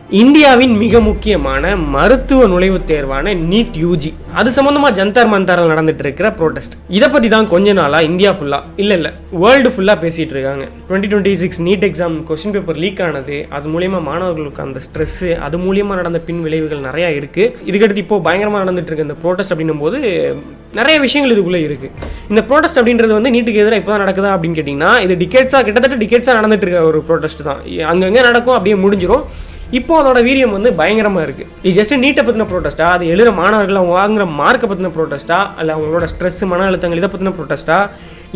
இந்தியாவின் மிக முக்கியமான மருத்துவ நுழைவுத் தேர்வான நீட் யூஜி அது சம்பந்தமா ஜந்தர் மந்தரில் நடந்துட்டு இருக்கிற ப்ரோட்டஸ்ட் இதை பத்தி தான் கொஞ்ச நாளா இந்தியா ஃபுல்லா இல்ல வேர்ல்டு ஃபுல்லா பேசிட்டு இருக்காங்க. 2026 NEET exam question paper leak ஆனது, அது மூலியமா மாணவர்களுக்கு அந்த ஸ்ட்ரெஸ், அது மூலியமா நடந்த பின் விளைவுகள் நிறைய இருக்கு. இதுக்கடுத்து இப்போ பயங்கரமா நடந்துட்டு இருக்கு இந்த ப்ரோட்டஸ்ட் அப்படின்னும் போது நிறைய விஷயங்கள் இதுக்குள்ள இருக்கு. இந்த ப்ரோட்டஸ்ட் அப்படின்றது வந்து நீட்டுக்கு எதிராக இப்போ நடக்குதா அப்படின்னு கேட்டிங்கன்னா, இது கிட்டத்தட்ட டிகேட்ஸாக நடந்துட்டு இருக்க ஒரு ப்ரோட்டஸ்ட் தான். அங்கங்கே நடக்கும், அப்படியே முடிஞ்சிடும். இப்போ அதோட வீரியம் வந்து பயங்கரமாக இருக்குது. இது ஜஸ்ட் நீட்டை பற்றின ப்ரோட்டஸ்ட்டா, அது எழுதுகிற மாணவர்கள் அவங்க வாங்குற மார்க்கை பற்றின ப்ரோட்டஸ்ட்டா, இல்லை அவங்களோட ஸ்ட்ரெஸ் மன அழுத்தங்கள் இதை பற்றின ப்ரோட்டஸ்ட்டா,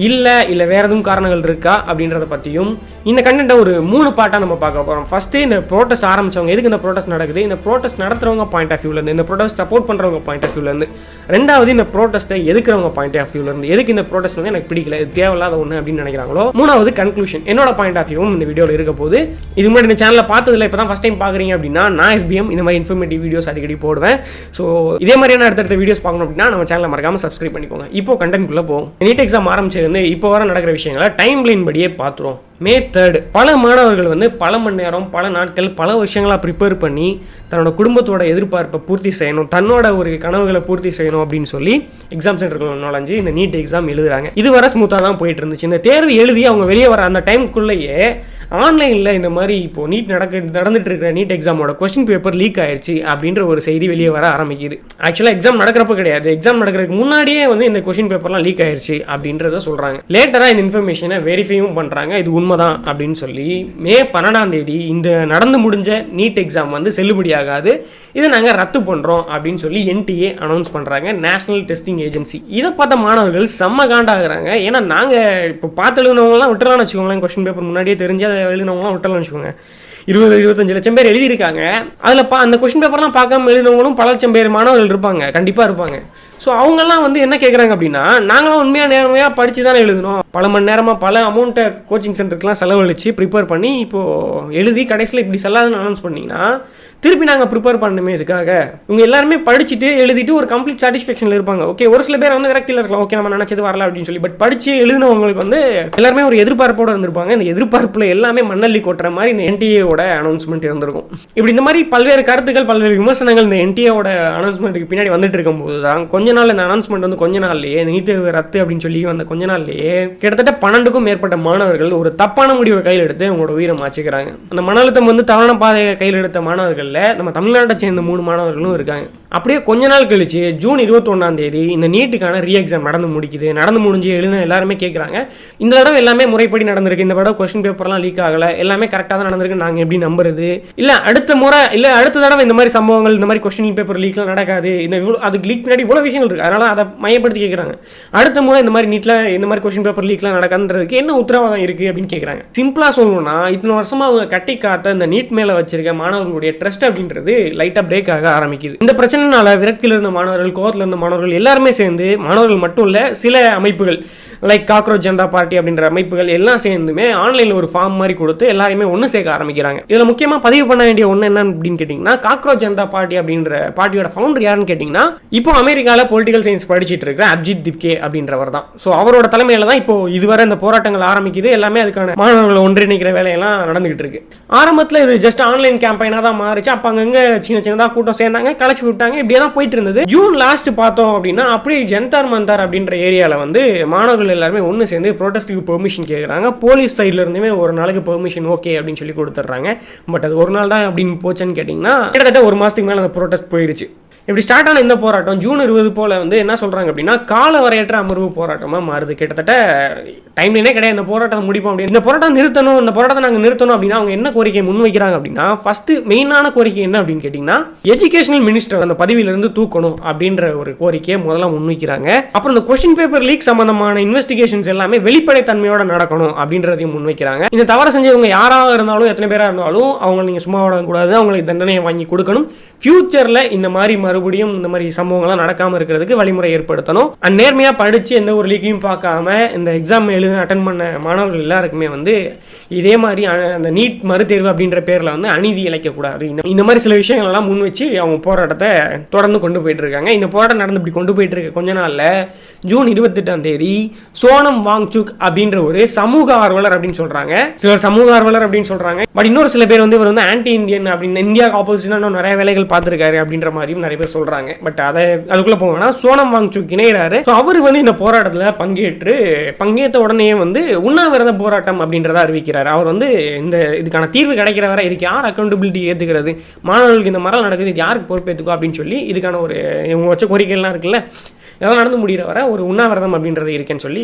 இல்லை வேறு எதுவும் காரணங்கள் இருக்கா அப்படின்றத பற்றியும் இந்த கண்டென்ட்டை ஒரு 3 பார்ட்டாக நம்ம பார்க்க போகிறோம். ஃபஸ்ட்டு இந்த ப்ரோட்டஸ்ட் ஆரம்பித்தவங்க, எதுக்கு இந்த ப்ரோட்டஸ்ட் நடக்குது, இந்த ப்ரோட்டஸ்ட் நடத்துகிறவங்க பாயிண்ட் ஆஃப் வியூலேருந்து, இந்த ப்ரோட்டஸ்ட் சப்போர்ட் பண்ணுறவங்க பாயிண்ட் ஆஃப் வியூலேருந்து, ரெண்டாவது இந்த ப்ரோட்டஸ்ட்டை எதுக்குறவங்க பாயிண்ட் ஆஃப் வியூலேருந்து, எதுக்கு இந்த ப்ரோட்டஸ்ட் வந்து எனக்கு பிடிக்கல, இது தேவையில்லாத ஒன்று அப்படின்னு நினைக்கிறாங்களோ, மூணாவது கன்க்ளூஷன் என்னோட பாயிண்ட் ஆஃப் வியூவும் இந்த வீடியோவில் இருக்க போது. இது முன்னாடி இந்த சேனலில் பார்த்ததில்ல, இப்போ தான் ஃபஸ்ட் டைம் பார்க்குறீங்க அப்படின்னா, நான் SBM இந்த மாதிரி இன்ஃபர்மேட்டிவ் வீடியோஸ் அடிக்கடி போடுவேன். ஸோ இதே மாதிரியான அடுத்தடுத்த வீடியோஸ் பார்க்கணும் அப்படின்னா நம்ம சேனலை மறக்காமல் சப்ஸ்கிரைப் பண்ணிக்கோங்க. இப்போ கண்டென்ட்குள்ளே போகும். நீட் எக்ஸாம் ஆரம்பிச்சிருந்து இப்போ வர நடக்கிற விஷயங்களை டைம் லைன் படியே பார்த்துரும். May 3 பல மாணவர்கள் வந்து பல மணி நேரம், பல நாட்கள், பல விஷயங்களாக ப்ரிப்பேர் பண்ணி தன்னோட குடும்பத்தோட எதிர்பார்ப்பை பூர்த்தி செய்யணும், தன்னோட ஒரு கனவுகளை பூர்த்தி செய்யணும் அப்படின்னு சொல்லி எக்ஸாம் சென்டருக்குள்ள நுழைஞ்சு இந்த நீட் எக்ஸாம் எழுதுறாங்க. இது வர ஸ்மூத்தாக தான் போயிட்டு இருந்துச்சு. இந்த தேர்வு எழுதி அவங்க வெளியே வர அந்த டைமுக்குள்ளேயே ஆன்லைனில் இந்த மாதிரி இப்போ நீட் நடந்துட்டு இருக்கிற நீட் எக்ஸாமோட கொஸ்டின் பேப்பர் லீக் ஆயிடுச்சு அப்படின்ற ஒரு செய்தி வெளியே வர ஆரம்பிக்குது. ஆக்சுவலாக எக்ஸாம் நடக்கிறப்ப கிடையாது, எக்ஸாம் நடக்கிறதுக்கு முன்னாடியே வந்து இந்த கொஸ்டின் பேப்பர்லாம் லீக் ஆயிடுச்சு அப்படின்றத சொல்கிறாங்க. லேட்டராக இந்த இன்ஃபர்மேஷனை வெரிஃபையும் பண்ணுறாங்க, இது உண்மைதான் அப்படின்னு சொல்லி. May 12 இந்த நடந்து முடிஞ்ச நீட் எக்ஸாம் வந்து செல்லுபடியாகாது, இதை நாங்கள் ரத்து பண்ணுறோம் அப்படின்னு சொல்லி NTA அனௌன்ஸ் பண்ணுறாங்க, நேஷனல் டெஸ்டிங் ஏஜென்சி. இதை பார்த்த மாணவர்கள் செம்ம காண்டாகிறாங்க. ஏன்னா நாங்கள் இப்போ பார்த்து எழுதினவங்களாம் விட்டுலான்னு வச்சுக்கோங்களேன், கொஸ்டின் பேப்பர் முன்னாடியே தெரிஞ்சு அதை எழுதினவங்களாம் விட்டலாம்னு வச்சுக்கோங்க. 20-25 லட்சம் பேர் எழுதியிருக்காங்க. அதில் அந்த கொஸ்டின் பேப்பர்லாம் பார்க்காம எழுதினவங்களும் பல லட்சம் பேர் மாணவர்கள் இருப்பாங்க, கண்டிப்பாக இருப்பாங்க. ஸோ அவங்கெல்லாம் வந்து என்ன கேட்குறாங்க அப்படின்னா, நாங்களும் உண்மையாக நேர்மையாக படித்து தானே எழுதணும், பல மணி நேரமாக பல அமௌண்ட்டை கோச்சிங் சென்டருக்குலாம் செலவழித்து ப்ரிப்பேர் பண்ணி இப்போது எழுதி கடைசியில் இப்படி செல்லாதுன்னு அனௌன்ஸ் பண்ணிங்கன்னா திருப்பி நாங்கள் ப்ரிப்பேர் பண்ணணுமே இதுக்காக. இவங்க எல்லாருமே படிச்சுட்டு எழுதிட்டு ஒரு கம்ப்ளீட் சாட்டிஸ்ஃபேக்ஷனில் இருப்பாங்க. ஓகே, ஒரு சில பேர் வந்து விரக்தியில் இருக்கலாம், ஓகே நம்ம நினச்சது வரல அப்படின்னு சொல்லி. பட் படித்து எழுதினவங்களுக்கு வந்து எல்லாருமே ஒரு எதிர்பார்ப்போடு இருந்திருப்பாங்க. இந்த எதிர்பார்ப்பில் எல்லாமே மண்ணள்ளி கொட்டுற மாதிரி இந்த NTA-வோட அனௌன்ஸ்மெண்ட் இருந்திருக்கும். இப்படி இந்த மாதிரி பல்வேறு கருத்துக்கள், பல்வேறு விமர்சனங்கள் இந்த NTA-வோட அனௌன்ஸ்மெண்ட்டுக்கு பின்னாடி வந்துட்டு இருக்கும்போது தான் கொஞ்ச நாள் இந்த அனௌன்ஸ்மெண்ட் வந்து கொஞ்ச நாள்லேயே நீட் தேர்வு ரத்து அப்படின்னு சொல்லி வந்த கொஞ்ச நாள்லேயே கிட்டத்தட்ட 12க்கும் மேற்பட்ட மாணவர்கள் ஒரு தப்பான முடிவை கையில் எடுத்து அவங்களோட உயிரை மாச்சிக்கிறாங்க. அந்த மன அழுத்தம் வந்து தவறான பாதையை கையில் எடுத்த மாணவர்கள் நம்ம தமிழ்நாட்டை சேர்ந்த 3 மாணவர்களும் இருக்காங்க. அப்படியே கொஞ்ச நாள் கழிச்சு ஜூன் 21 இந்த நீட்டுக்கான ரீ எக்ஸாம் நடந்து முடிஞ்சு எழுதின எல்லாருமே கேட்குறாங்க, இந்த தடவை எல்லாமே முறைப்படி நடந்திருக்கு, இந்த தடவை கொஸ்டின் பேப்பர்லாம் லீக் ஆகலை, எல்லாமே கரெக்டாக தான் நடந்திருக்கு, நாங்கள் எப்படி நம்புறது, இல்லை அடுத்த தடவை இந்த மாதிரி சம்பவங்கள், இந்த மாதிரி கொஸ்டின் பேப்பர் லீக்லாம் நடக்காது, அதுக்கு லீக் பின்னாடி இவ்வளோ விஷயங்கள் இருக்குது, அதனால் அதை மையப்படுத்தி கேட்குறாங்க. அடுத்த முறை இந்த மாதிரி நீட்டில் இந்த மாதிரி கொஸ்டின் பேப்பர் லீக்லாம் நடக்காதுன்றதுக்கு என்ன உத்தரவாதம் இருக்குது அப்படின்னு கேட்குறாங்க. சிம்பிளாக சொல்லணும்னா, இத்தனை வருஷமாக அவங்க கட்டி காத்த இந்த நீட் மேலே வச்சிருக்க மாணவர்களுடைய ட்ரஸ்ட் அப்படின்றது லைட்டாக பிரேக் ஆக ஆரம்பிக்குது. இந்த பிரச்சனைனால விரக்தியில் இருந்த மாணவர்கள், கோவத்தில் இருந்த மாணவர்கள் எல்லாருமே சேர்ந்து, மாணவர்கள் மட்டும் இல்லை, சில அமைப்புகள் லைக் காக்ரோச் ஜனதா பார்ட்டி அப்படின்ற அமைப்புகள் எல்லாம் சேர்ந்துமே ஆன்லைனில் ஒரு ஃபார்ம் மாதிரி கொடுத்து எல்லாருமே ஒன்று சேர்க்க ஆரம்பிக்கிறாங்க. இதில் முக்கியமாக பதிவு பண்ண வேண்டிய ஒன்று என்ன அப்படின்னு கேட்டிங்கன்னா, காக்ரோச் ஜனதா பார்ட்டி அப்படின்ற பார்ட்டியோட ஃபவுண்டர் யாருன்னு கேட்டிங்கன்னா, இப்போ அமெரிக்காவில் பொலிட்டிக்கல் சயின்ஸ் படிச்சுட்டு இருக்கிற அபிஜித் திப்கே அப்படின்றவர் தான். ஸோ அவரோட தலைமையில் தான் இப்போ இதுவரை இந்த போராட்டங்கள் ஆரம்பிக்குது. எல்லாமே அதுக்கான மாணவர்களை ஒன்றிணைக்கிற வேலையெல்லாம் நடந்துகிட்டு இருக்கு. ஆரம்பத்தில் இது ஜஸ்ட் ஆன்லைன் கேம்பெயினாக தான் மாறிச்சு. அப்போ அங்கங்கே சின்னதாக கூட்டம் சேர்ந்தாங்க, கலச்சி விட்டாங்க, இப்படியே தான் போயிட்டு இருந்தது. ஜூன் லாஸ்ட் பார்த்தோம் அப்படின்னா அப்படியே ஜந்தர் மந்தர் அப்படின்ற ஏரியாவில் வந்து மாணவர்கள் எல்லாருமே ஒன்று சேர்ந்து ப்ரோட்டஸ்ட்டுக்கு பெர்மிஷன் கேட்குறாங்க. போலீஸ் சைடில் இருந்துமே ஒரு நாளைக்கு பெர்மிஷன் ஓகே அப்படின்னு சொல்லி கொடுத்துட்றாங்க. பட் அது ஒரு நாள் தான் அப்படின்னு போச்சுன்னு கேட்டிங்கன்னா, கிட்டத்தட்ட ஒரு மாதத்துக்கு மேலே அந்த ப்ரோட்டஸ்ட் போயிருச்சு. இப்படி ஸ்டார்ட் ஆன இந்த போராட்டம் ஜூன் 20 போல் வந்து என்ன சொல்கிறாங்க அப்படின்னா, கால வரையற்ற அமர்வு போராட்டமாக மாறுது. கிட்டத்தட்ட டைம்லைனே கிடையாது, இந்த போராட்டம் முடிப்போம் அப்படின்னு. இந்த போராட்டம் இந்த போராட்டம் நாங்கள் நிறுத்தணும் அப்படின்னா அவங்க என்ன கோரிக்கை முன்வைக்கிறாங்க அப்படின்னா, ஃபஸ்ட்டு மெயினான கோரிக்கை என்ன அப்படின்னு கேட்டிங்கன்னா, எஜுகேஷனல் மினிஸ்டர் அந்த பதவியிலிருந்து தூக்கணும் அப்படின்ற ஒரு கோரிக்கையை முதல்ல முன்வைக்கிறாங்க. அப்புறம் இந்த கொஸ்டின் பேப்பர் லீக் சம்பந்தமான இன்வெஸ்டிகேஷன்ஸ் எல்லாமே வெளிப்படைத்தன்மையோட நடக்கணும் அப்படின்றதையும் முன்வைக்கிறாங்க. இந்த தவறு செஞ்சவங்க யாராக இருந்தாலும், எத்தனை பேராக இருந்தாலும் அவங்க நீங்கள் சும்மா விடக்கூடாது, அவங்களுக்கு தண்டனையை வாங்கி கொடுக்கணும். ஃபியூச்சரில் இந்த மாதிரி மறுபடியும் இந்த மாதிரி சம்பவங்கள்லாம் நடக்காமல் இருக்கிறதுக்கு வழிமுறை ஏற்படுத்தணும். நேர்மையாக படித்து எந்த ஒரு லீக்கையும் பார்க்காம இந்த எக்ஸாம் அட்டன் பண்ண மாணவர்கள் எல்லாருக்குமே வந்து இதே மாதிரி அந்த நீட் மறுதேர்வு அப்படின்ற பேரில் வந்து அநீதி இழைக்கக்கூடாது, இந்த மாதிரி சில விஷயங்கள்லாம் முன் வச்சு அவங்க போராட்டத்தை தொடர்ந்து கொண்டு போயிட்டு இருக்காங்க. இந்த போராட்டம் நடந்து இப்படி கொண்டு போயிட்டு இருக்க கொஞ்ச நாளில் ஜூன் 28 சோனம் வாங்சுக் அப்படின்ற ஒரு சமூக ஆர்வலர் அப்படின்னு சொல்றாங்க, சிலர் சமூக ஆர்வலர் அப்படின்னு சொல்றாங்க. பட் இன்னொரு சில பேர் வந்து இவர் வந்து ஆன்டி இந்தியன் அப்படின்னு, இந்தியாவுக்கு ஆப்போசிஷனாக நிறைய வேலைகள் பார்த்துருக்காரு அப்படின்ற மாதிரியும் நிறைய பேர் சொல்றாங்க. பட் அதுக்குள்ள போங்கன்னா சோனம் வாங்சுக் இணைகிறாரு. அவர் வந்து இந்த போராட்டத்தில் பங்கேற்ற உடனே வந்து உண்ணாவிரத போராட்டம் அப்படின்றத அறிவிக்கிறார். அவர் வந்து இதுக்கான தீர்வு கிடைக்கிற வரை இதுக்கு யார் அக்கௌண்டபிலிட்டி ஏற்றுக்கிறது, மாணவர்களுக்கு இந்த மாதிரி நடக்குது, இது யாருக்கு பொறுப்பேற்றுக்கோ அப்படின்னு சொல்லி இதுக்கான ஒரு இவங்க வச்ச கோரிக்கைகள்லாம் இருக்குல்ல, இதெல்லாம் நடந்து முடிகிற வர ஒரு உண்ணாவிரதம் அப்படின்றது இருக்குன்னு சொல்லி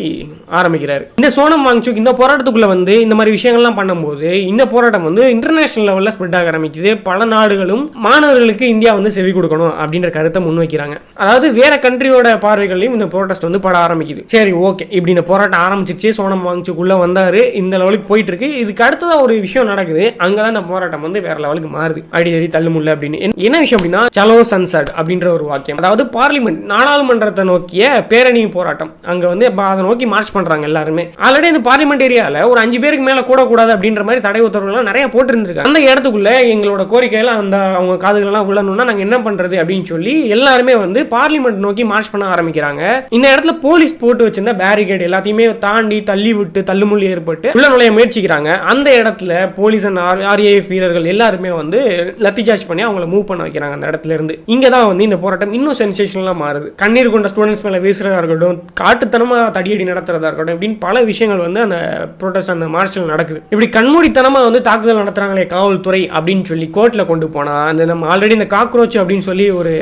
ஆரம்பிக்கிறார். இந்த சோனம் வாங்சுக் இந்த போராட்டத்துக்குள்ள வந்து இந்த மாதிரி விஷயங்கள்லாம் பண்ணும்போது இந்த போராட்டம் வந்து இன்டர்நேஷனல் லெவலில் ஸ்ப்ரெட் ஆக ஆரம்பிக்குது. பல நாடுகளும் மாணவர்களுக்கு இந்தியா வந்து செவி கொடுக்கணும் அப்படின்ற கருத்தை முன்வைக்கிறாங்க. அதாவது வேற கண்ட்ரியோட பார்வைகளையும் இந்த ப்ரோட்டஸ்ட் வந்து பட ஆரம்பிக்குது. சரி, ஓகே, இப்படி இந்த போராட்டம் ஆரம்பிச்சிச்சு, சோனம் வாங்சுக் உள்ள வந்தாரு, இந்த லெவலுக்கு போயிட்டு இருக்கு. இதுக்கு அடுத்ததான் ஒரு விஷயம் நடக்குது, அங்கதான் இந்த போராட்டம் வந்து வேற லெவலுக்கு மாறுது. அடிதடி தள்ளுமுள்ள அப்படின்னு என்ன விஷயம் அப்படின்னா, சலோ சன்சட் அப்படின்ற ஒரு வாக்கியம். அதாவது பார்லிமெண்ட், நாடாளுமன்றத்தை நோக்கிய பேரணி போராட்டம். அங்க வந்து அதை நோக்கி மார்ச் பண்றாங்க எல்லாருமே. ஆல்ரெடி இந்த பார்லிமெண்ட் ஏரியால ஒரு 5 பேருக்கு மேல கூடாது அப்படின்ற மாதிரி தடை உத்தரவுகள் நிறைய போட்டு இருந்திருக்காங்க. அந்த இடத்துக்குள்ள எங்களோட கோரிக்கைகள் அந்த அவங்க காதுகள் எல்லாம் உள்ளணும்னா நாங்க என்ன பண்றது அப்படின்னு சொல்லி எல்லாருமே வந்து பார்லிமெண்ட் நோக்கி மார்ச் பண்ண ஆரம்பிக்கிறாங்க. இந்த இடத்துல போலீஸ் போட்டு வச்சிருந்த பேரிகேட் எல்லாத்தையுமே தாண்டி தள்ளி விட்டு தள்ளுமுள்ளி ஏற்பட்டு உள்ள நுழைய முயற்சிக்கிறாங்க. அந்த இடத்துல போலீஸ் அண்ட் ஆர்ஏஎஃப் வீரர்கள் எல்லாருமே வந்து லத்தி சார்ஜ் பண்ணி அவங்களை மூவ் பண்ண வைக்கிறாங்க அந்த இடத்துல இருந்து. இங்க தான் வந்து இந்த போராட்டம் இன்னும் சென்சேஷனலா மாறுது. கண்ணீர் கொண்ட ஸ்டூடெண்ட்ஸ் மேல வீசுறதா இருக்கட்டும், காட்டுத்தனமா தடியடி நடத்துறதா இருக்கட்டும், இப்படின்னு பல விஷயங்கள் வந்து அந்த ப்ரோட்டஸ்ட் அந்த மார்ச்சில் நடக்குது. இப்படி கண்மூடித்தனமா வந்து தாக்குதல் நடத்துறாங்களே காவல்துறை அப்படின்னு சொல்லி கோர்ட்ல கொண்டு போனா, அந்த நம்ம ஆல்ரெடி இந்த காக்ரோச் அப்படின்னு சொல்லி ஒரு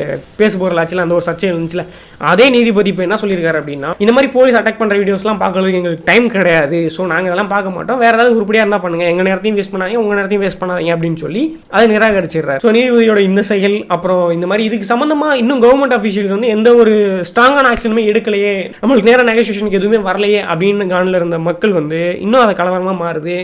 பேசுபொருள் ஆச்சுல, அந்த ஒரு சர்ச்சை இருந்துச்சுல, அதே நீதிபதி இப்போ என்ன சொல்லியிருக்காரு அப்படின்னா, இந்த மாதிரி போலீஸ் அட்டாக் பண்ற வீடியோஸ்லாம் பார்க்கறதுக்கு எங்களுக்கு டைம் கிடையாது, ஸோ நாங்கள் அதெல்லாம் பார்க்க மாட்டோம், வேற ஏதாவது உருப்படியாக இருந்தால் பண்ணுங்க, எங்க நேரத்தையும் வேஸ்ட் பண்ணாங்க, உங்க நேரத்தையும் வேஸ்ட் பண்ணாதீங்க அப்படின்னு சொல்லி அதை நிராகரிச்சிடுறாரு. ஸோ நீதிபதியோட இந்த செயல், அப்புறம் இந்த மாதிரி இதுக்கு சம்பந்தமா இன்னும் கவர்மெண்ட் அஃபீஷியல்ஸ் வந்து எந்த ஒரு ஸ்ட்ராங்கான ஆக்ஷனுமே எடுக்கலையே, நம்மளுக்கு நேரம் நெகோசியேஷனுக்கு எதுவுமே வரலையே அப்படின்னு காணில் இருந்த மக்கள் வந்து இன்னும் அதை கலவரமாக மாறுது.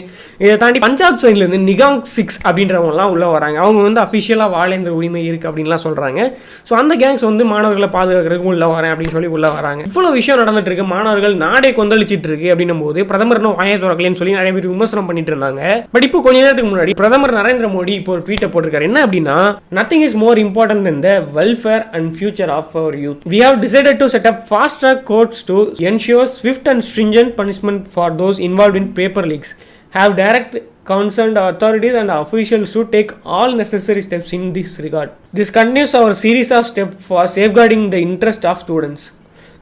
இதை தாண்டி பஞ்சாப் சைட்ல இருந்து நிகாங் 6 அப்படின்றவங்கலாம் உள்ள வராங்க. அவங்க வந்து அஃபிஷியலாக வாழேந்திர உரிமை இருக்கு அப்படின்லாம் சொல்றாங்க. ஸோ அந்த கேங்ஸ் வந்து மாணவர்களை பாதுகாக்கிறதுக்கு உள்ள வரேன் அப்படின்னு சொல்லி உள்ள வராங்க. இவ்வளவு விஷயம் நடந்துட்டு இருக்கு, மாணவர்கள் நாடே கொந்தளிச்சிட்டு இருக்கு அப்படின்னும் போது பிரதமர் வாயை திறக்கலன்னு சொல்லி நிறைய பேர் விமர்சனம் பண்ணிட்டு இருந்தாங்க. பட் இப்போ கொஞ்ச நேரத்துக்கு முன்னாடி பிரதமர் நரேந்திர மோடி இப்போ ஒரு ட்வீட்டை போட்டிருக்காரு. என்ன அப்படின்னா, nothing is more important than the welfare and future of our youth. We have decided to set up fast track courts to ensure swift and stringent punishment for those involved in paper leaks. Have direct concerned authorities and officials to take all necessary steps in this regard. This continues our series of steps for safeguarding the interest of students.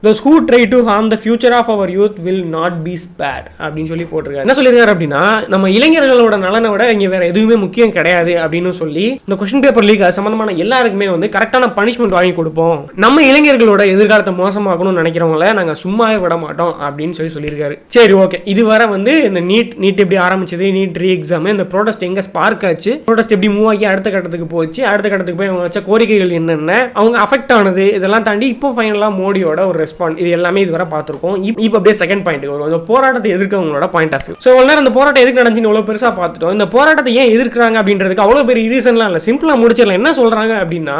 Those who try to harm the future of our youth will not be spared அப்படின்னு சொல்லி போட்டிருக்காரு. என்ன சொல்லியிருக்காரு அப்படின்னா, நம்ம இளைஞர்களோட நலனை விட இங்கே வேற எதுவுமே முக்கியம் கிடையாது அப்படின்னு சொல்லி இந்த கொஸ்டின் பேப்பர் லீக் சம்பந்தமான எல்லாருக்குமே வந்து கரெக்டான பனிஷ்மெண்ட் வாங்கி கொடுப்போம், நம்ம இளைஞர்களோட எதிர்காலத்தை மோசமாக்கணும்னு நினைக்கிறவங்கள நாங்கள் சும்மாவே விட மாட்டோம் அப்படின்னு சொல்லியிருக்காரு. சரி, ஓகே, இதுவரை வந்து இந்த நீட் எப்படி ஆரம்பிச்சது, நீட் ரீ எக்ஸாம், இந்த ப்ரோட்டஸ்ட் எங்க ஸ்பார்க் ஆச்சு, ப்ரோட்டஸ்ட் எப்படி மூவ் ஆகி அடுத்த கட்டத்துக்கு போச்சு, அடுத்த கட்டத்துக்கு போய் அவங்க வச்ச கோரிக்கைகள் என்னென்ன, அவங்க அஃபெக்ட் ஆனது, இதெல்லாம் தாண்டி இப்போ ஃபைனலாக மோடியோட ஒரு ரெஸ்பாண்ட், இது எல்லாமே இதுவரை பார்த்துருக்கோம். இப்போ அப்படியே செகண்ட் பாயிண்ட் வரும், இந்த போராட்டத்தை எதிர்க்கவங்களோட பாயிண்ட் ஆஃப் வியூ. ஸோ அவ்வளோ நேரம் இந்த போராட்டம் எதுக்கு நடந்துச்சுன்னு இவ்வளோ பெருசாக பார்த்துட்டோம். இந்த போராட்டத்தை ஏன் எதிர்க்கிறாங்க அப்படின்றதுக்கு அவ்வளோ பெரிய ரீசன்லாம் இல்லை, சிம்பிளாக முடிச்சிடலாம். என்ன சொல்கிறாங்க அப்படின்னா,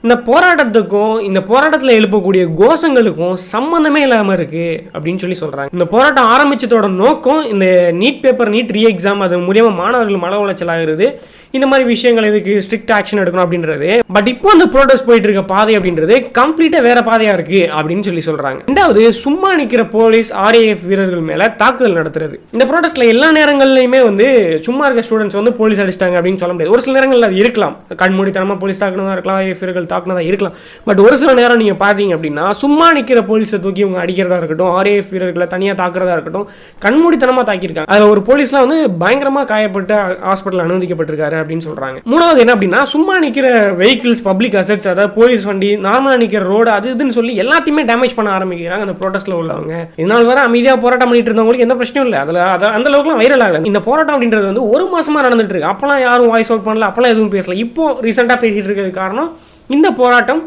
இந்த போராட்டத்துக்கும் இந்த போராட்டத்தில் எழுப்பக்கூடிய கோஷங்களுக்கும் சம்பந்தமே இல்லாமல் இருக்கு அப்படின்னு சொல்லி சொல்றாங்க. இந்த போராட்டம் ஆரம்பிச்சதோட நோக்கம் இந்த நீட் ரீ எக்ஸாம், அது மூலியமா மாணவர்கள் மன உளைச்சல் ஆகிறது, இந்த மாதிரி விஷயங்கள் எதுக்கு ஸ்ட்ரிக்ட் ஆக்ஷன் எடுக்கணும் அப்படின்றது. பட் இப்போ அந்த ப்ரோட்டஸ்ட் போயிட்டு இருக்க பாதை அப்படின்றது கம்ப்ளீட்டா வேற பாதையா இருக்கு அப்படின்னு சொல்லி சொல்றாங்க. ரெண்டாவது, சும்மா நிக்கிற போலீஸ் ஆர்ஏஎஃப் வீரர்கள் மேல தாக்குதல் நடத்துறது. இந்த ப்ரோட்டஸ்ட்ல எல்லா நேரங்கள்லயுமே வந்து சும்மா இருக்க ஸ்டூடெண்ட்ஸ் வந்து போலீஸ் அடிச்சிட்டாங்க அப்படின்னு சொல்ல முடியாது. ஒரு சில நேரங்கள் அது இருக்கலாம், கண்மூடித்தனமா போலீஸ் தாக்குனதா இருக்கலாம், ஆர்ஏஎஃப் வீரர்கள் தாக்குனதா இருக்கலாம். பட் ஒரு சில நேரம் நீங்க பாத்தீங்க அப்படின்னா, சும்மா நிக்கிற போலீஸை தூக்கி இவங்க அடிக்கிறதா இருக்கட்டும், ஆர்ஏஎஃப் வீரர்களை தனியா தாக்குறதா இருக்கட்டும், கண்மூடித்தனமா தாக்கியிருக்காங்க. அதுல ஒரு போலீஸ்லாம் வந்து பயங்கரமா காயப்பட்டு ஹாஸ்பிட்டல் அனுமதிக்கப்பட்டிருக்காரு அப்படின்னு சொல்றாங்க. மூணாவது என்ன அப்படின்னா, சும்மா நிக்கிற வெஹிக்கிள்ஸ், பப்ளிக் அசெட்ஸ், அதாவது போலீஸ் வண்டி, நார்மலா நிக்கிற ரோடு, அது இதுன்னு சொல்லி எல்லாத்தையுமே டேமேஜ் பண்ண ஆரம்பிக்கிறாங்க அந்த ப்ரோட்டஸ்ட்ல உள்ளவங்க. இதனால வர அமைதியா போராட்டம் பண்ணிட்டு இருந்தவங்களுக்கு எந்த பிரச்சனையும் இல்லை, அதுல அந்த அளவுக்குலாம் வைரல் ஆகல. இந்த போராட்டம் அப்படின்றது வந்து ஒரு மாசமா நடந்துட்டு இருக்கு. அப்பெல்லாம் யாரும் வாய்ஸ் அவுட் பண்ணல, அப்பெல்லாம் எதுவும் பேசல. இப்போ ரீசெண்டா பேசிட்டு இருக்கிறது காரணம் இந்த போராட்டம்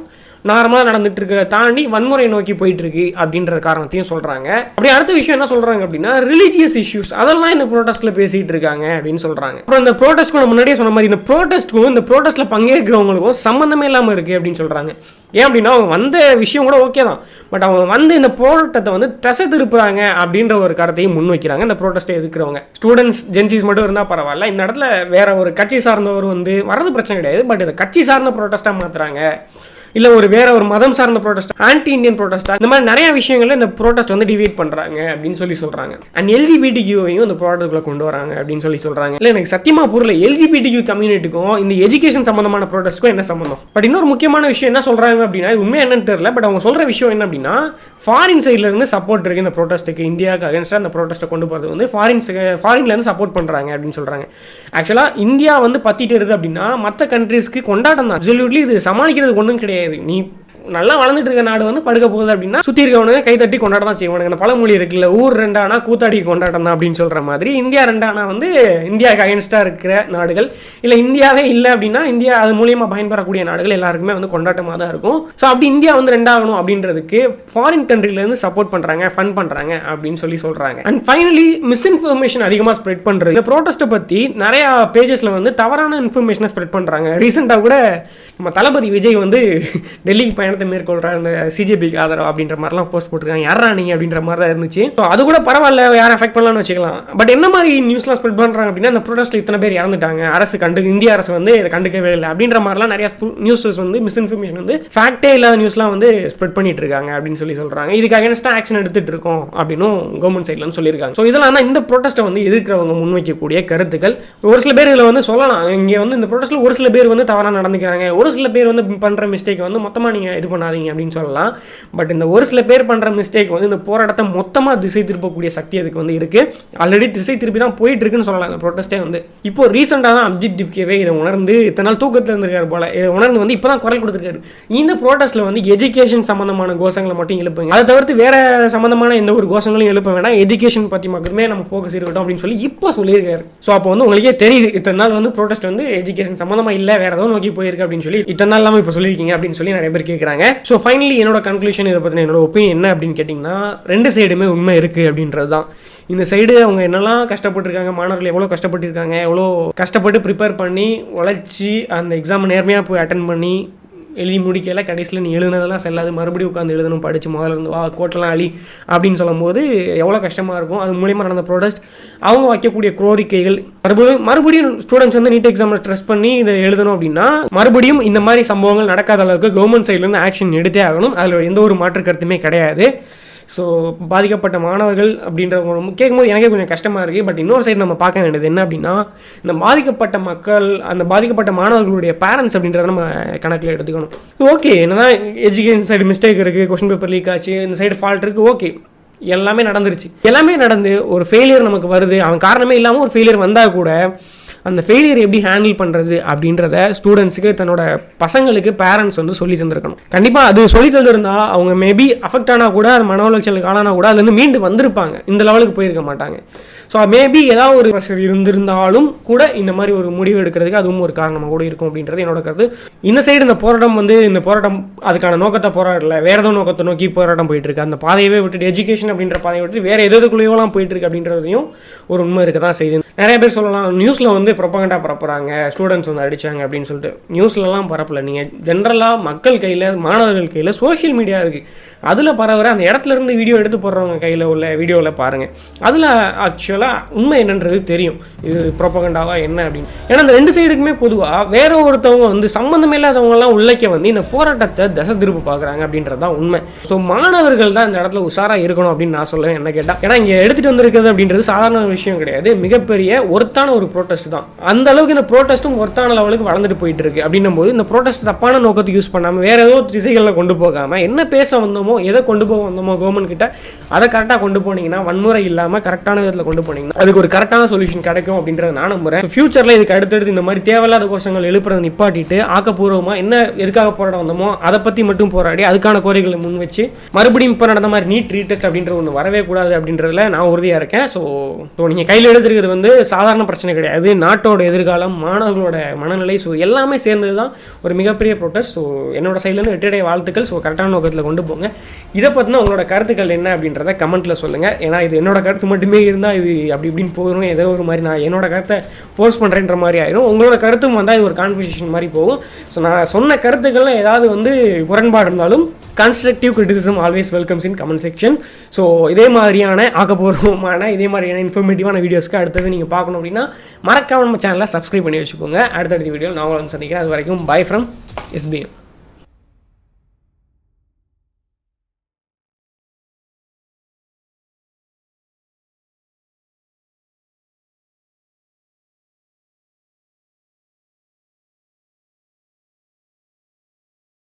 நார்மலாக நடந்துட்டு இருக்க தாண்டி வன்முறை நோக்கி போயிட்டு இருக்கு அப்படின்ற காரணத்தையும் சொல்றாங்க. அப்படி அடுத்த விஷயம் என்ன சொல்றாங்க அப்படின்னா ரிலீஜியஸ் இஷ்யூஸ் அதெல்லாம் இந்த ப்ரோட்டஸ்ட்ல பேசிட்டு இருக்காங்க அப்படின்னு சொல்றாங்க. அப்புறம் இந்த ப்ரோட்டஸ்ட்க்கு முன்னாடியே சொன்ன மாதிரி இந்த ப்ரோட்டஸ்ட்க்கும் இந்த ப்ரோட்டஸ்ட்ல பங்கேற்கிறவங்களுக்கும் சம்பந்தமே இல்லாமல் இருக்கு அப்படின்னு சொல்றாங்க. ஏன் அப்படின்னா அவங்க வந்த விஷயம் கூட ஓகே தான், பட் அவங்க வந்து இந்த போராட்டத்தை வந்து திசை திருப்புறாங்க அப்படின்ற ஒரு கருத்தையும் முன் வைக்கிறாங்க. இந்த ப்ரோட்டஸ்ட்டை எதிர்க்கிறவங்க ஸ்டூடெண்ட்ஸ் ஜென்சிஸ் மட்டும் இருந்தால் பரவாயில்ல, இந்த இடத்துல வேற ஒரு கட்சி சார்ந்தவர் வந்து வரது பிரச்சனை கிடையாது, பட் இதை கட்சி சார்ந்த ப்ரோட்டஸ்ட்டாக மாற்றுறாங்க, இல்லை வேற ஒரு மதம் சார்ந்த ப்ரோட்டஸ்ட், ஆன்டி இந்தியன் ப்ரோட்டஸ்ட், இந்த மாதிரி நிறைய விஷயங்கள்ல இந்த ப்ரோட்டஸ்ட் வந்து டிவைட் பண்றாங்க அப்படின்னு சொல்றாங்க. அண்ட் எல்ஜிபிடிக்யூவையும் இந்த ப்ரோட்டஸ்ட்குள்ள கொண்டு வராங்க அப்படின்னு சொல்றாங்க. இல்லை எனக்கு சத்தியமா புரியல எல்ஜிபிடிக்யூ கம்யூனிட்டிக்கும் இந்த எஜுகேஷன் சம்பந்தமான ப்ரோட்டஸ்ட்க்கும் என்ன சம்பந்தம். பட் இன்னொரு முக்கியமான விஷயம் என்ன சொல்றாங்க அப்படின்னா உண்மை என்னன்னு தெரியல, பட் அவங்க சொல்ற விஷயம் என்ன அப்படின்னா ஃபாரின் சைட்ல இருந்து சப்போர்ட் இருக்கு இந்த ப்ரோட்டஸ்ட்டுக்கு, இந்தியாவுக்கு அகேன்ஸ்டா அந்த ப்ரோட்டஸ்ட்டை கொண்டு போகிறது வந்து ஃபாரின்ல இருந்து சப்போர்ட் பண்றாங்க அப்படின்னு சொல்றாங்க. ஆக்சுவலா இந்தியா வந்து பத்திட்டு இருக்குது அப்படின்னா மற்ற கண்ட்ரீஸ்க்கு கொண்டாட்டம் தான், அப்சல்யூட்லி இது சமாளிக்கிறது ஒன்றும் கிடையாது. நீ நல்லா வளர்ந்துட்டு இருக்க நாடு வந்து படுக்க போகுது அப்படின்னா சுற்றி இருக்கவனுங்க கைத்தட்டி கொண்டாட தான் செய்வானுங்க. அந்த பழமொழி இருக்குல்ல, ஊர் ரெண்டானா கூத்தாடி கொண்டாட்டம் தான் அப்படின்னு சொல்கிற மாதிரி இந்தியா ரெண்டானா வந்து இந்தியாவுக்கு அகேன்ஸ்டாக இருக்கிற நாடுகள், இல்லை இந்தியாவே இல்லை அப்படின்னா இந்தியா அது மூலியமாக பயன்பெறக்கூடிய நாடுகள் எல்லாருக்குமே வந்து கொண்டாட்டமாக தான் இருக்கும். ஸோ அப்படி இந்தியா வந்து ரெண்டாகணும் அப்படின்றதுக்கு ஃபாரின் கண்ட்ரிலேருந்து சப்போர்ட் பண்ணுறாங்க, ஃபன் பண்ணுறாங்க அப்படின்னு சொல்கிறாங்க. அண்ட் ஃபைனலி மிஸ்இன்ஃபர்மேஷன் அதிகமாக ஸ்ப்ரெட் பண்ணுறது. இந்த ப்ரோட்டஸ்ட்டை பற்றி நிறையா பேஜஸில் வந்து தவறான இன்ஃபர்மேஷனை ஸ்ப்ரெட் பண்ணுறாங்க. ரீசெண்டாக கூட நம்ம தளபதி விஜய் வந்து டெல்லிக்கு பயணத்தை மேற்கொள்கிற அந்த சிஜேபிக்கு ஆதரவு அப்படின்ற மாதிரிலாம் போஸ்ட் போட்டிருக்காங்க. யாரா நீங்க அப்படின்ற மாதிரி தான் இருந்துச்சு. அது கூட பரவாயில்ல, யாரும் அஃபெக்ட் பண்ணலாம்னு வச்சுக்கலாம். பட் என்ன மாதிரி நியூஸ்லாம் ஸ்ப்ரெட் பண்ணுறாங்க அப்படின்னா இந்த ப்ரோட்டஸ்ட்ல இத்தனை பேர் இறந்துட்டாங்க, அரசு இந்திய அரசு வந்து இதை கண்டுக்கவே இல்லை அப்படின்ற மாதிரிலாம் நிறைய நியூஸஸ் வந்து மிஸ்இன்ஃபர்மேஷன் வந்து ஃபேக்டே இல்லாத நியூஸ்லாம் வந்து ஸ்ப்ரெட் பண்ணிட்டு இருக்காங்க அப்படின்னு சொல்றாங்க. இதுக்கு அகேன்ஸ்டா ஆக்ஷன் எடுத்துட்டு இருக்கோம் அப்படின்னு கவர்மெண்ட் சைட்ல சொல்லியிருக்காங்க. ஸோ இதெல்லாம் தான் இந்த ப்ரோட்டஸ்ட்டை வந்து எதிர்க்கிறவங்க முன்வைக்கக்கூடிய கருத்துக்கள். ஒரு சில பேர் இதில் வந்து சொல்லலாம், இங்கே வந்து இந்த ப்ரோட்டஸ்ட்ல ஒரு சில பேர் வந்து தவறாக நடந்துக்கிறாங்க, ஒரு சில பேர் வந்து பண்ற மிஸ்டேக் வந்து மொத்தமாக நீங்க இது பண்ணாதீங்க அப்படின்னு சொல்லலாம். பட் இந்த ஒரு சில பேர் பண்ற மிஸ்டேக் வந்து இந்த போராட்டத்தை மொத்தமாக திசை திருப்பக்கூடிய சக்தி அதுக்கு வந்து இருக்கு. ஆல்ரெடி திசை திருப்பி தான் போயிட்டு இருக்குன்னு சொல்லலாம் இந்த ப்ரோட்டஸ்டே வந்து. இப்போ ரீசெண்டாக தான் அபிஜித் டிப்கேவே இதை உணர்ந்து இத்தனை நாள் தூக்கத்தில் இருந்திருக்காரு போல, இதை உணர்ந்து வந்து இப்போ தான் குரல் கொடுத்துருக்காரு. இந்த ப்ரோட்டஸ்ட்ல வந்து எஜுகேஷன் சம்பந்தமான கோஷங்களை மட்டும் எழுப்புங்க, அதை தவிர்த்து வேற சம்பந்தமான எந்த ஒரு கோஷங்களையும் எழுப்ப வேணாம், எஜுகேஷன் பற்றி மட்டுமே நம்ம ஃபோக்கஸ் இருக்கட்டும் அப்படின்னு சொல்லி இப்போ சொல்லியிருக்காரு. ஸோ அப்போ வந்து உங்களுக்கே தெரியுது இத்தனை நாள் வந்து ப்ரோட்டஸ்ட் வந்து எஜுகேஷன் சம்பந்தமா இல்லை, வேற ஏதோ நோக்கி போயிருக்கு அப்படின்னு சொல்லி இத்தனை நாள் இல்லாமல் இப்போ சொல்லியிருக்கீங்க அப்படின்னு சொல்லி நிறைய பேர் கேட்குறாங்க. ஸோ ஃபைனலி என்னோட கன்க்ளூஷன் இதை பற்றின என்னோட ஒப்பீனியன் என்ன அப்படின்னு கேட்டிங்கன்னா ரெண்டு சைடுமே உண்மை இருக்குது அப்படின்றது தான். இந்த சைடு அவங்க என்னெல்லாம் கஷ்டப்பட்டுருக்காங்க, மாணவர்கள் எவ்வளோ கஷ்டப்பட்டுருக்காங்க, எவ்வளோ கஷ்டப்பட்டு ப்ரிப்பேர் பண்ணி உழைச்சி அந்த எக்ஸாம் நேர்மையாக போய் அட்டன் பண்ணி எழுதி முடிக்கல, கடைசியில் நீ எழுதுனதெல்லாம் செல்லாது, மறுபடியும் உட்காந்து எழுதணும், படித்து முதல்ல இருந்து வா கோட்டெல்லாம் அழி அப்படின்னு சொல்லும்போது எவ்வளோ கஷ்டமாக இருக்கும். அது மூலியமாக நடந்த ப்ரோட்டஸ்ட், அவங்க வைக்கக்கூடிய கோரிக்கைகள், மறுபடியும் ஸ்டூடெண்ட்ஸ் வந்து நீட் எக்ஸாமில் ஸ்ட்ரெஸ் பண்ணி இதை எழுதணும் அப்படின்னா மறுபடியும் இந்த மாதிரி சம்பவங்கள் நடக்காத அளவுக்கு கவர்மெண்ட் சைட்லேருந்து ஆக்ஷன் எடுத்தே ஆகணும். அதில் எந்த ஒரு மாற்று கருத்துமே கிடையாது. ஸோ பாதிக்கப்பட்ட மாணவர்கள் அப்படின்றவங்க கேட்கும்போது எனக்கே கொஞ்சம் கஷ்டமாக இருக்குது. பட் இன்னொரு சைடு நம்ம பார்க்க வேண்டியது என்ன அப்படின்னா இந்த பாதிக்கப்பட்ட மக்கள், அந்த பாதிக்கப்பட்ட மாணவர்களுடைய பேரண்ட்ஸ் அப்படின்றத நம்ம கணக்கில் எடுத்துக்கணும். ஓகே, என்னதான் எஜுகேஷன் சைடு மிஸ்டேக் இருக்குது, கொஸ்டின் பேப்பர் லீக் ஆச்சு, இந்த சைடு ஃபால்ட் இருக்குது, ஓகே எல்லாமே நடந்துருச்சு. எல்லாமே நடந்து ஒரு ஃபெயிலியர் நமக்கு வருது, அவன் காரணமே இல்லாமல் ஒரு ஃபெயிலியர் வந்தால் கூட அந்த ஃபெயிலியர் எப்படி ஹேண்டில் பண்ணுறது அப்படின்றத ஸ்டூடெண்ட்ஸுக்கு தன்னோட பசங்களுக்கு பேரண்ட்ஸ் வந்து சொல்லி தந்திருக்கணும். கண்டிப்பாக அது சொல்லி தந்திருந்தா அவங்க மேபி அஃபெக்ட் ஆனால் கூட அது மன உளைச்சலுக்கு ஆளானா கூட அதுலேருந்து மீண்டு வந்திருப்பாங்க, இந்த லெவலுக்கு போயிருக்க மாட்டாங்க. ஸோ மேபி ஏதாவது ஒரு ப்ரெஷர் இருந்திருந்தாலும் கூட இந்த மாதிரி ஒரு முடிவு எடுக்கிறதுக்கு அதுவும் ஒரு காரணமாக கூட இருக்கும் அப்படின்றது என்னோட கருத்து. இந்த சைடு இந்த போராட்டம் அதுக்கான நோக்கத்தை போராடல, வேற ஏதோ நோக்கத்தை நோக்கி போராட்டம் போயிட்டு இருக்கு. அந்த பாதையவே விட்டுட்டு எஜுகேஷன் அப்படின்ற பாதையை விட்டு வேற எதுக்குள்ளேயோலாம் போயிட்டு இருக்கு அப்படின்றதையும் ஒரு உண்மை இருக்க தான் செய்யுது. நிறைய பேர் சொல்லலாம் நியூஸில் வந்து ப்ரொபகண்டா பரப்புறாங்க, ஸ்டூடெண்ட்ஸ் வந்து அடிச்சாங்க அப்படின்னு சொல்லிட்டு. நியூஸ்லலாம் பரப்பல, நீங்கள் ஜென்ரலாக மக்கள் கையில், மாணவர்கள் கையில் சோஷியல் மீடியா இருக்குது, அதில் பரவுற அந்த இடத்துல இருந்து வீடியோ எடுத்து போடுறவங்க கையில் உள்ள வீடியோவில் பாருங்கள். அதில் ஆக்சுவலாக உண்மை என்னன்றது தெரியும், இது ப்ரொபகண்டாவா என்ன அப்படின்னு. ஏன்னா அந்த ரெண்டு சைடுக்குமே பொதுவாக வேற ஒருத்தவங்க வந்து சம்மந்தமே இல்லாதவங்கலாம் உள்ளக்க வந்து இந்த போராட்டத்தை தசை திருப்பு பார்க்குறாங்க அப்படின்றது தான் உண்மை. ஸோ மாணவர்கள் தான் இந்த இடத்துல உஷாராக இருக்கணும் அப்படின்னு நான் சொல்லுவேன் என்ன கேட்டால். ஏன்னா இங்கே எடுத்துகிட்டு வந்திருக்கிறது அப்படின்றது சாதாரண விஷயம் கிடையாது, மிகப்பெரிய ஒருத்தான ஒரு ப்ரோட்டஸ்ட் தான். அந்த அளவுக்கு இந்த ப்ரோட்டஸ்ட்டும் ஒருத்தான லெவலுக்கு வளர்ந்துட்டு போயிட்டு இருக்கு. அப்படின்னும் போது இந்த ப்ரோட்டஸ்ட் தப்பான நோக்கத்துக்கு யூஸ் பண்ணாமல் வேற ஏதோ திசைகளில் கொண்டு போகாமல் என்ன பேச வந்தோமோ, எதை கொண்டு போக வந்தோமோ கவர்மெண்ட் கிட்ட அதை கரெக்டாக கொண்டு போனீங்கன்னா, வன்முறை இல்லாமல் கரெக்டான விதத்தில் கொண்டு போனீங்கன்னா அதுக்கு ஒரு கரெக்டான சொல்யூஷன் கிடைக்கும் அப்படின்றத நான் நம்புறேன். ஃபியூச்சரில் இதுக்கு அடுத்தடுத்து இந்த மாதிரி தேவையில்லாத கோஷங்கள் எழுப்புறதை நிப்பாட்டிட்டு ஆக்கப்பூர்வமாக என்ன எதுக்காக போராட வந்தோமோ அதை பற்றி மட்டும் போராடி அதுக்கான கோரிக்கைகளை முன் வச்சு மறுபடியும் இப்போ நடந்த மாதிரி நீட் ரீடெஸ்ட் அப்படின்ற ஒன்று வரவே கூடாது அப்படின்றதுல நான் உறுதியாக இருக்கேன். ஸோ நீங்கள் கையில் எடுத்துருக்கிறது வந்து சாதாரண பிரச்சனை கிடையாது. நாட்டோட எதிர்காலம், மாணவர்களோட மனநிலை, ஸோ எல்லாமே சேர்ந்தது தான் ஒரு மிகப்பெரிய ப்ரொட்டஸ்ட். ஸோ என்னோட சைட்லேருந்து வெற்றியடைய வாழ்த்துக்கள். ஸோ கரெக்டான நோக்கத்தில் கொண்டு போங்க. இதை பற்றினா உங்களோட கருத்துக்கள் என்ன அப்படின்றத கமெண்ட்டில் சொல்லுங்கள். ஏன்னா இது என்னோட கருத்து மட்டுமே இருந்தால் இது அப்படி இப்படின்னு போகணும், ஏதோ ஒரு மாதிரி நான் என்னோட கருத்தை ஃபோர்ஸ் பண்ணுறேன்ற மாதிரி ஆயிரும். உங்களோட கருத்தும் வந்தால் இது ஒரு கான்வர்சேஷன் மாதிரி போகும். ஸோ நான் சொன்ன கருத்துக்கள் ஏதாவது வந்து முரண்பாடு இருந்தாலும் கன்ஸ்ட்ரக்டிவ் கிரிட்டிசிசம் ஆல்வேஸ் வெல்கம்ஸ் இன் கமெண்ட் செக்ஷன். ஸோ இதே மாதிரியான ஆக்கப்பூர்வமான இதே மாதிரியான இன்ஃபர்மேட்டிவான வீடியோஸ்க்கு அடுத்தது நீங்கள் பார்க்கணும் அப்படின்னா மறக்காம நம்ம சேனலை சப்ஸ்கிரைப் பண்ணி வச்சுக்கோங்க. அடுத்தடுத்த வீடியோ நான் உங்களை வந்து சந்திக்கிறேன். அது வரைக்கும் பை ஃப்ரம் SBM.